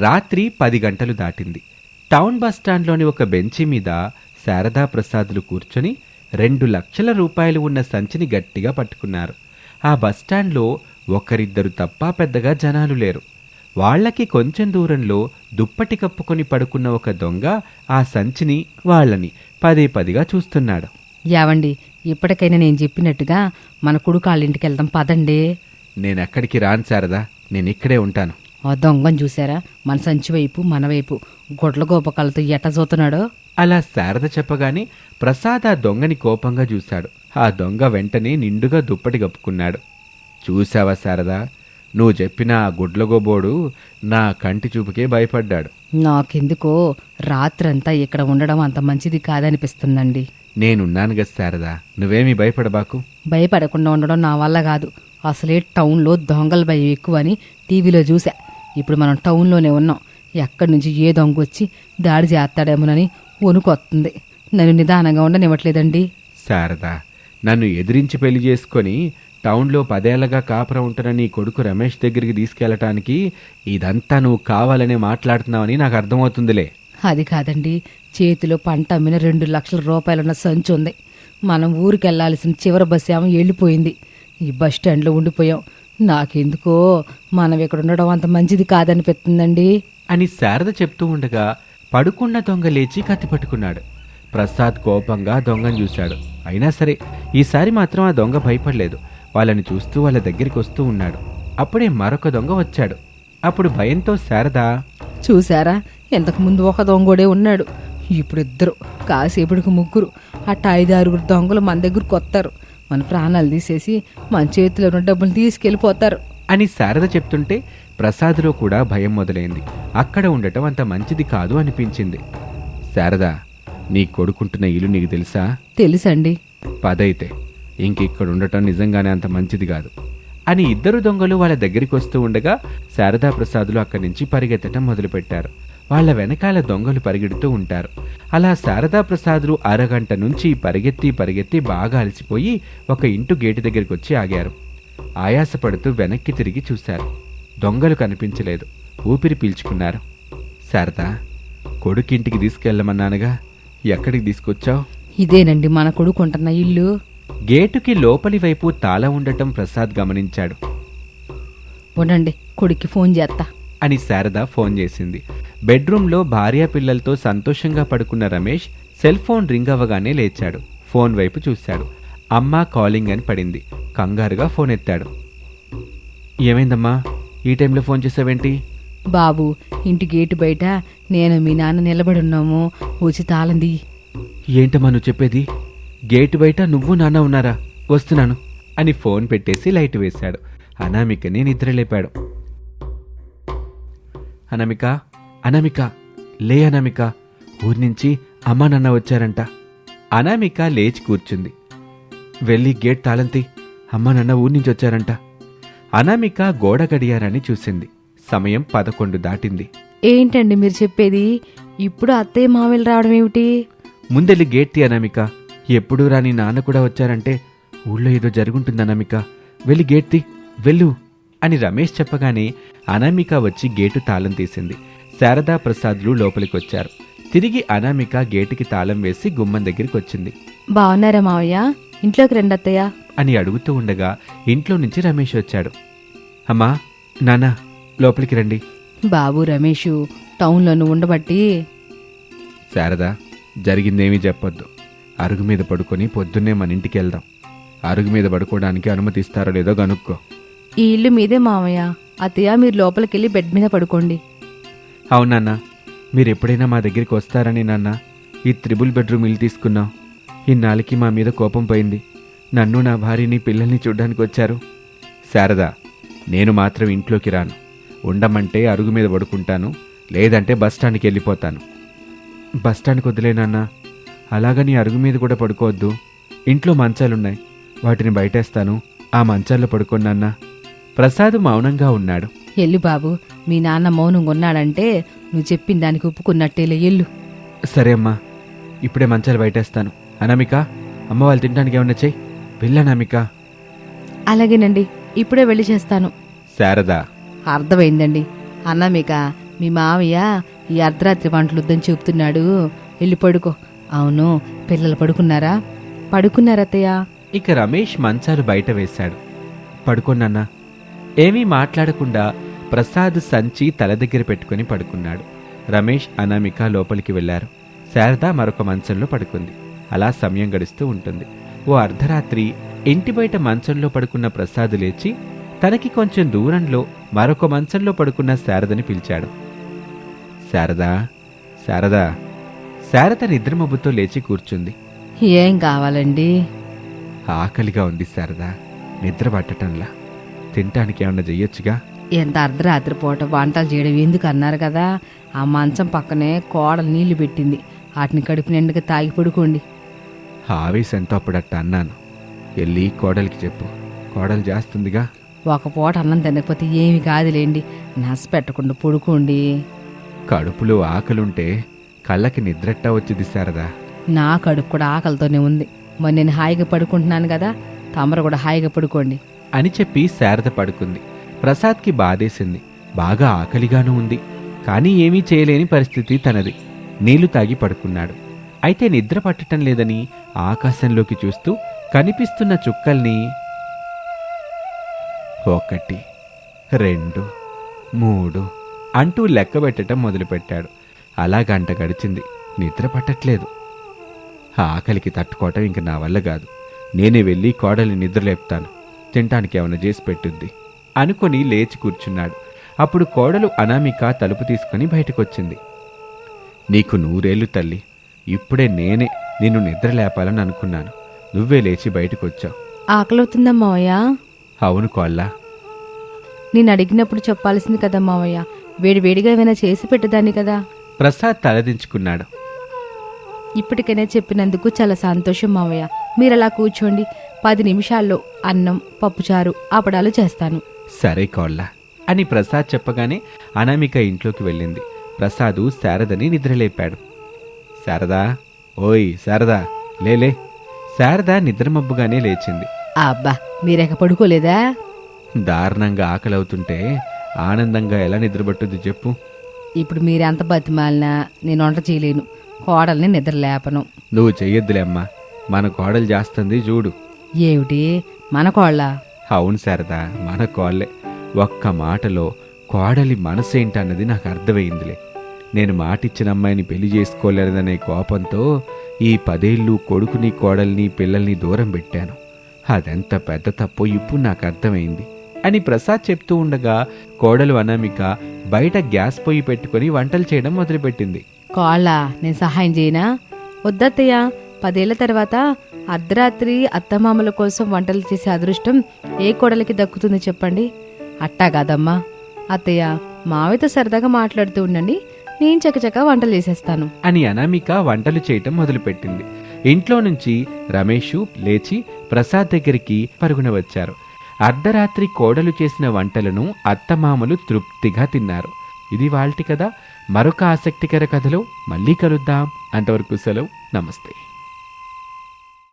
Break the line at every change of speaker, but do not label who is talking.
రాత్రి 10 గంటలు దాటింది. టౌన్ బస్టాండ్లోని ఒక బెంచి మీద శారదా ప్రసాదులు కూర్చొని 2 లక్షల రూపాయలు ఉన్న సంచిని గట్టిగా పట్టుకున్నారు. ఆ బస్టాండ్లో ఒకరిద్దరు తప్ప పెద్దగా జనాలు లేరు. వాళ్లకి కొంచెం దూరంలో దుప్పటి కప్పుకొని పడుకున్న ఒక దొంగ ఆ సంచిని వాళ్ళని పదే పదిగా చూస్తున్నాడు.
యావండి, ఇప్పటికైనా నేను చెప్పినట్టుగా మన కొడుకాళ్ళింటికి వెళ్దాం పదండి.
నేనెక్కడికి రాను శారదా, నేనిక్కడే ఉంటాను.
ఆ దొంగను చూసారా? మన సంచి వైపు మన వైపు గొడ్ల గోపకాలతో ఎట్ట చూస్తున్నాడో.
అలా శారద చెప్పగానే ప్రసాద్ ఆ దొంగని కోపంగా చూశాడు. ఆ దొంగ వెంటనే నిండుగా దుప్పటి కప్పుకున్నాడు. చూశావా శారదా, నువ్వు చెప్పిన ఆ గుడ్లగోబోడు నా కంటి చూపుకే భయపడ్డాడు.
నాకెందుకో రాత్రంతా ఇక్కడ ఉండడం అంత మంచిది కాదనిపిస్తుందండి.
నేనున్నానుగా శారదా, నువ్వేమీ భయపడబాకు.
భయపడకుండా ఉండడం నా వల్ల కాదు. అసలే టౌన్లో దొంగల భయం ఎక్కువ అని టీవీలో చూసా. ఇప్పుడు మనం టౌన్లోనే ఉన్నాం. ఎక్కడి నుంచి ఏ దొంగ వచ్చి దాడి చేస్తాడేమోనని వణుకొస్తుంది. నన్ను నిదానంగా ఉండనివ్వట్లేదండి.
శారదా, నన్ను ఎదిరించి పెళ్లి చేసుకొని టౌన్లో 10 ఏళ్లగా కాపురం ఉంటున్న నీ కొడుకు రమేష్ దగ్గరికి తీసుకెళ్లటానికి ఇదంతా నువ్వు కావాలనే మాట్లాడుతున్నావని నాకు అర్థమవుతుందిలే.
అది కాదండి, చేతిలో పంట అమ్మిన 2 లక్షల రూపాయలున్న సంచి ఉంది. మనం ఊరికి వెళ్లాల్సిన చివరి బస్సు ఏమో వెళ్ళిపోయింది. ఈ బస్ స్టాండ్లో ఉండిపోయాం. నాకెందుకో మనం ఇక్కడ ఉండడం అంత మంచిది కాదనిపిస్తుందండి
అని శారద చెప్తూ ఉండగా పడుకున్న దొంగ లేచి కత్తి పట్టుకున్నాడు. ప్రసాద్ కోపంగా దొంగను చూశాడు. అయినా సరే ఈసారి మాత్రం ఆ దొంగ భయపడలేదు. వాళ్ళని చూస్తూ వాళ్ళ దగ్గరికి వస్తూ ఉన్నాడు. అప్పుడే మరొక దొంగ వచ్చాడు. అప్పుడు భయంతో శారద,
చూశారా, ఇంతకుముందు ఒక దొంగోడే ఉన్నాడు, ఇప్పుడు 2, కాసేపటికి 3, అట్ట 5-6 దొంగలు మన దగ్గరకు వస్తారు. మన ప్రాణాలు తీసేసి మన చేతిలో ఉన్న డబ్బులు తీసుకెళ్ళిపోతారు
అని శారద చెప్తుంటే ప్రసాద్లో కూడా భయం మొదలైంది. అక్కడ ఉండటం అంత మంచిది కాదు అనిపించింది. శారదా, నీ కొడుకుంటున్న ఇల్లు నీకు తెలుసా?
తెలుసండి.
పదైతే ఇంకిక్కడ ఉండటం నిజంగానే అంత మంచిది కాదు అని 2 దొంగలు వాళ్ళ దగ్గరికి వస్తూ ఉండగా శారదా ప్రసాదులు అక్కడి నుంచి పరిగెత్తటం మొదలుపెట్టారు. వాళ్ల వెనకాల దొంగలు పరిగెడుతూ ఉంటారు. అలా శారదా ప్రసాదులు అరగంట నుంచి పరిగెత్తి బాగా అలసిపోయి ఒక ఇంటి గేటు దగ్గరికి వచ్చి ఆగారు. ఆయాసపడుతూ వెనక్కి తిరిగి చూశారు. దొంగలు కనిపించలేదు. ఊపిరి పీల్చుకున్నారు. శారదా, కొడుకింటికి తీసుకెళ్లమన్నానుగా, ఎక్కడికి తీసుకొచ్చావు?
ఇదేనండి మన కొడుకుంటున్న ఇల్లు.
గేటుకి లోపలి వైపు తాళం ఉండటం ప్రసాద్ గమనించాడు.
ఉండండి, కొడుక్కి ఫోన్ చేస్తా
అని శారద ఫోన్ చేసింది. బెడ్రూమ్లో భార్యా పిల్లలతో సంతోషంగా పడుకున్న రమేష్ సెల్ ఫోన్ రింగ్ అవ్వగానే లేచాడు. ఫోన్ వైపు చూశాడు. అమ్మా కాలింగ్ అని పడింది. కంగారుగా ఫోన్ ఎత్తాడు. ఏమైందమ్మా, ఈ టైంలో ఫోన్ చేసావేంటి?
బాబు, ఇంటి గేటు బయట నేను మీ నాన్న నిలబడున్నాము, వచ్చి తాళంది.
ఏంటమ్మా నువ్వు చెప్పేది? గేటు బయట నువ్వు నాన్న ఉన్నారా? వస్తున్నాను అని ఫోన్ పెట్టేసి లైట్ వేశాడు. అనామికని నిద్రలేపాడు. అనామిక, అనామిక, లే అనామిక, ఊరి నుంచి అమ్మా నాన్న వచ్చారంట. అనామిక లేచి కూర్చుంది. వెళ్ళి గేట్ తాళంతి, అమ్మా నాన్న ఊరి నుంచి వచ్చారంట. అనామిక గోడ గడియారాన్ని చూసింది. సమయం 11 దాటింది.
ఏంటండి మీరు చెప్పేది? ఇప్పుడు అత్తయ్య మామయ్యలు రావడం ఏమిటి?
ముందెళ్ళి గేట్ తీ అనామిక. ఎప్పుడూ రాని నాన్న కూడా వచ్చారంటే ఊళ్ళో ఏదో జరుగుంటుంది అనామిక. వెళ్ళి గేట్ తీ, వెళ్ళు అని రమేష్ చెప్పగానే అనామిక వచ్చి గేటు తాళం తీసింది. శారదా ప్రసాద్లు లోపలికొచ్చారు. తిరిగి అనామిక గేటుకి తాళం వేసి గుమ్మం దగ్గరికి వచ్చింది.
బాగున్నారా మావయ్య? ఇంట్లోకి రండి అత్తయ్య
అని అడుగుతూ ఉండగా ఇంట్లో నుంచి రమేష్ వచ్చాడు. అమ్మా, నాన్న, లోపలికి రండి.
బాబు రమేషు, టౌన్లో నువ్వు ఉండబట్టి.
శారదా, జరిగిందేమీ చెప్పొద్దు. అరుగు మీద పడుకొని పొద్దున్నే మన ఇంటికి వెళ్దాం. అరుగు మీద పడుకోవడానికి అనుమతిస్తారో లేదో కనుక్కో.
ఈ ఇల్లు మీదే మావయ్య. అత్తయ్య, మీరు లోపలికెళ్ళి బెడ్ మీద పడుకోండి.
అవునన్నా, మీరు ఎప్పుడైనా మా దగ్గరికి వస్తారని నాన్న ఈ 3 బెడ్రూమ్ ఇల్లు తీసుకున్నాం. ఇన్నాళ్ళకి మా మీద కోపం పోయింది. నన్ను, నా భార్యని, పిల్లల్ని చూడ్డానికి వచ్చారు. శారదా, నేను మాత్రం ఇంట్లోకి రాను. ఉండమంటే అరుగు మీద పడుకుంటాను, లేదంటే బస్టాండ్కి వెళ్ళిపోతాను. బస్టాండ్కి వదిలేనన్నా. అలాగని అరుగు మీద కూడా పడుకోవద్దు. ఇంట్లో మంచాలున్నాయి, వాటిని బయటేస్తాను. ఆ మంచాల్లో పడుకోనన్నా. ప్రసాద్ మౌనంగా ఉన్నాడు.
ఎల్లు బాబు, మీ నాన్న మౌనంగా ఉన్నాడంటే నువ్వు చెప్పిన దానికి ఒప్పుకున్నట్టేలే. ఎల్లు.
సరే అమ్మా, ఇప్పుడే మంచాలు బయటేస్తాను. అనామిక, అమ్మ వాళ్ళు తినడానికి ఏమన్నా చెయ్యి. వెళ్ళనామిక.
అలాగేనండి, ఇప్పుడే వెళ్ళి చేస్తాను.
శారదా,
అర్థమైందండి. అనామిక మీ మావయ్య ఈ అర్ధరాత్రి వంటలు వద్దని చెప్తున్నాడు, వెళ్ళి పడుకో. అవును, పిల్లలు పడుకున్నారా? పడుకున్నారత్తయ్య.
ఇక రమేష్ మంచాలు బయట వేశాడు. పడుకోనన్నా. ఏమీ మాట్లాడకుండా ప్రసాద్ సంచి తల దగ్గర పెట్టుకుని పడుకున్నాడు. రమేష్ అనామిక లోపలికి వెళ్లారు. శారద మరొక మంచంలో పడుకుంది. అలా సమయం గడుస్తూ ఉంటుంది. ఓ అర్ధరాత్రి ఇంటి బయట మంచంలో పడుకున్న ప్రసాద్ లేచి తనకి కొంచెం దూరంలో మరొక మంచంలో పడుకున్న శారదని పిలిచాడు. శారదా, శారదా. శారద నిద్రమబ్బుతో లేచి కూర్చుంది.
ఏం కావాలండి?
ఆకలిగా ఉంది శారదా, నిద్ర పట్టటంలా. తినటానికి ఏమన్నా చెయ్యొచ్చుగా?
ఎంత అర్ధరాత్రి పూట వంటలు చేయడం ఎందుకు అన్నారు కదా. ఆ మంచం పక్కనే కోడలు నీళ్లు పెట్టింది, వాటిని కడుపు నిండుగా తాగి పడుకోండి.
ఆవేశంతో అప్పుడట్ట అన్నాను. వెళ్ళి కోడలికి చెప్పు, కోడలు చేస్తుందిగా.
ఒక పూట అన్నం తినకపోతే ఏమి కాదులేండి, నస పెట్టకుండా పడుకోండి.
కడుపులో ఆకలుంటే కళ్ళకి నిద్రట్టా వచ్చింది శారదా.
నా కడుపు కూడా ఆకలితోనే ఉంది. మరి నేను హాయిగా పడుకుంటున్నాను కదా, తమరు కూడా హాయిగా పడుకోండి
అని చెప్పి శారద పడుకుంది. ప్రసాద్కి బాధేసింది. బాగా ఆకలిగానూ ఉంది. కానీ ఏమీ చేయలేని పరిస్థితి తనది. నీళ్లు తాగి పడుకున్నాడు. అయితే నిద్ర పట్టటం లేదని ఆకాశంలోకి చూస్తూ కనిపిస్తున్న చుక్కల్ని 1, 2, 3 అంటూ లెక్క పెట్టడం మొదలుపెట్టాడు. అలా గంట గడిచింది. నిద్ర పట్టట్లేదు. ఆకలికి తట్టుకోవటం ఇంక నా వల్ల కాదు. నేనే వెళ్ళి కోడలి నిద్రలేపుతాను, తినటానికి ఏమైనా చేసి పెట్టుద్ది అనుకుని లేచి కూర్చున్నాడు. అప్పుడు కోడలు అనామిక తలుపు తీసుకుని బయటకొచ్చింది. నీకు 100 ఏళ్ళు తల్లి. ఇప్పుడే నేనే నిన్ను నిద్ర లేపాలని అనుకున్నాను. నువ్వే లేచి బయటకొచ్చావు.
ఆకలవుతుందా మావయ్య?
అవును కోళ్ళా.
నేను అడిగినప్పుడు చెప్పాల్సింది కదా మావయ్య, వేడివేడిగా ఏమైనా చేసి పెట్టేదాన్ని కదా.
ప్రసాద్ తలదించుకున్నాడు.
ఇప్పటికైనా చెప్పినందుకు చాలా సంతోషం మావయ్య. మీరలా కూర్చోండి, 10 నిమిషాల్లో అన్నం, పప్పుచారు, అప్పడాలు చేస్తాను.
సరే కోళ్ళా అని ప్రసాద్ చెప్పగానే అనామిక ఇంట్లోకి వెళ్ళింది. ప్రసాదు శారదని నిద్రలేపాడు. శారదా, ఓయ్ శారదా, లేలే. శారద నిద్రమబ్బుగానే లేచింది.
అబ్బా, మీరెక పడుకోలేదా?
దారుణంగా ఆకలవుతుంటే ఆనందంగా ఎలా నిద్రపట్టుద్ది చెప్పు.
ఇప్పుడు మీరెంత బతిమాలినా నేను వంట చేయలేను, కోడల్ని నిద్ర లేపను.
నువ్వు చెయ్యొద్దులే అమ్మా, మన కోడలు చేస్తుంది చూడు.
ఏమిటి మన కోళ్ళ?
అవును శారదా, మన కోళ్ళే. ఒక్క మాటలో కోడలి మనసేంటన్నది నాకు అర్థమైందిలే. నేను మాటిచ్చిన అమ్మాయిని పెళ్లి చేసుకోలేదనే కోపంతో ఈ 10 ఏళ్ళు కొడుకుని, కోడల్ని, పిల్లల్ని దూరం పెట్టాను. అదెంత పెద్ద తప్పో ఇప్పుడు నాకు అర్థమైంది అని ప్రసాద్ చెప్తూ ఉండగా కోడలు అనామిక బయట గ్యాస్ పొయ్యి పెట్టుకుని వంటలు చేయడం మొదలుపెట్టింది.
కోళ్ళ, నేను సహాయం చేయనా? వద్దత్తయ్య, 10 ఏళ్ల తర్వాత అర్ధరాత్రి అత్తమామల కోసం వంటలు చేసే అదృష్టం ఏ కోడలికి దక్కుతుంది చెప్పండి? అట్టా కాదమ్మా. అత్తయ్య, మావితో సరదాగా మాట్లాడుతూ ఉండండి, నేను చకచకా వంటలు చేసేస్తాను
అని అనామిక వంటలు చేయటం మొదలుపెట్టింది. ఇంట్లో నుంచి రమేషు లేచి ప్రసాద్ దగ్గరికి పరుగున వచ్చారు. అర్ధరాత్రి కోడలు చేసిన వంటలను అత్తమామలు తృప్తిగా తిన్నారు. ఇది వాల్టి కథ. మరొక ఆసక్తికర కథలో మళ్ళీ కలుద్దాం. అంతవరకు సెలవు. నమస్తే.